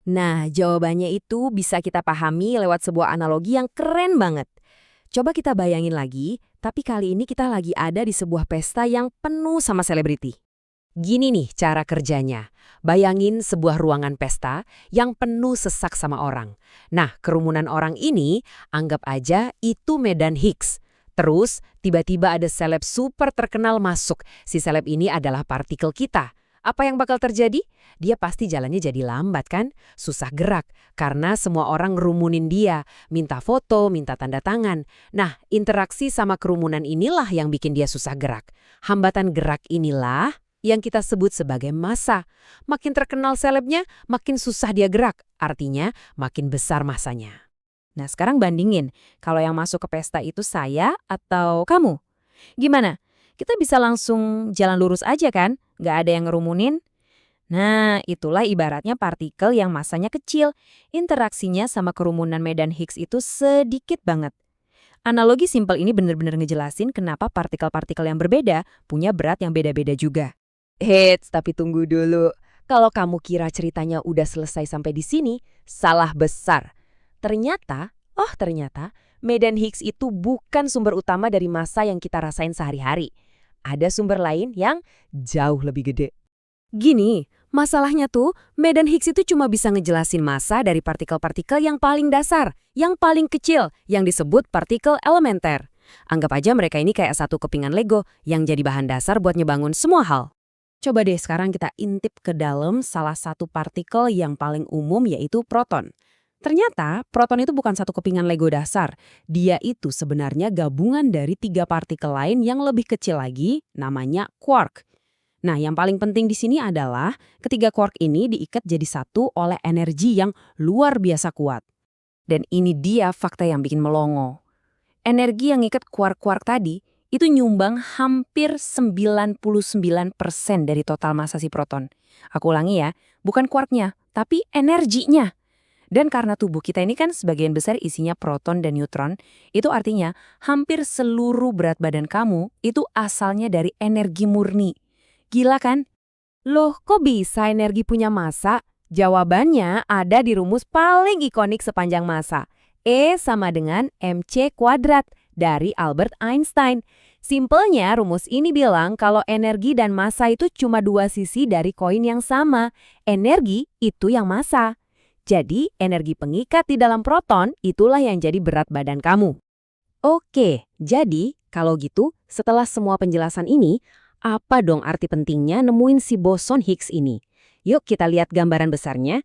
Nah, jawabannya itu bisa kita pahami lewat sebuah analogi yang keren banget. Coba kita bayangin lagi, tapi kali ini kita lagi ada di sebuah pesta yang penuh sama selebriti. Gini nih cara kerjanya. Bayangin sebuah ruangan pesta yang penuh sesak sama orang. Nah, kerumunan orang ini anggap aja itu medan Higgs. Terus, tiba-tiba ada seleb super terkenal masuk. Si seleb ini adalah partikel kita. Apa yang bakal terjadi? Dia pasti jalannya jadi lambat kan? Susah gerak, karena semua orang ngerumunin dia. Minta foto, minta tanda tangan. Nah, interaksi sama kerumunan inilah yang bikin dia susah gerak. Hambatan gerak inilah yang kita sebut sebagai massa. Makin terkenal selebnya, makin susah dia gerak. Artinya, makin besar massanya. Nah, sekarang bandingin, kalau yang masuk ke pesta itu saya atau kamu. Gimana? Kita bisa langsung jalan lurus aja kan? Nggak ada yang ngerumunin? Nah, itulah ibaratnya partikel yang masanya kecil. Interaksinya sama kerumunan medan Higgs itu sedikit banget. Analogi simpel ini benar-benar ngejelasin kenapa partikel-partikel yang berbeda punya berat yang beda-beda juga. Eits, tapi tunggu dulu. Kalau kamu kira ceritanya udah selesai sampai di sini, salah besar. Ternyata, medan Higgs itu bukan sumber utama dari massa yang kita rasain sehari-hari. Ada sumber lain yang jauh lebih gede. Gini, masalahnya tuh, medan Higgs itu cuma bisa ngejelasin massa dari partikel-partikel yang paling dasar, yang paling kecil, yang disebut partikel elementer. Anggap aja mereka ini kayak satu kepingan Lego yang jadi bahan dasar buat ngebangun semua hal. Coba deh sekarang kita intip ke dalam salah satu partikel yang paling umum yaitu proton. Ternyata proton itu bukan satu kepingan Lego dasar. Dia itu sebenarnya gabungan dari 3 partikel lain yang lebih kecil lagi, namanya quark. Nah, yang paling penting di sini adalah ketiga quark ini diikat jadi satu oleh energi yang luar biasa kuat. Dan ini dia fakta yang bikin melongo. Energi yang ngikat quark-quark tadi itu nyumbang hampir 99% dari total massa si proton. Aku ulangi ya, bukan quarknya, tapi energinya. Dan karena tubuh kita ini kan sebagian besar isinya proton dan neutron, itu artinya hampir seluruh berat badan kamu itu asalnya dari energi murni. Gila kan? Loh, kok bisa energi punya massa? Jawabannya ada di rumus paling ikonik sepanjang massa. E sama dengan mc kuadrat dari Albert Einstein. Simpelnya, rumus ini bilang kalau energi dan massa itu cuma dua sisi dari koin yang sama. Energi itu yang massa. Jadi, energi pengikat di dalam proton itulah yang jadi berat badan kamu. Oke, jadi kalau gitu, setelah semua penjelasan ini, apa dong arti pentingnya nemuin si boson Higgs ini? Yuk kita lihat gambaran besarnya.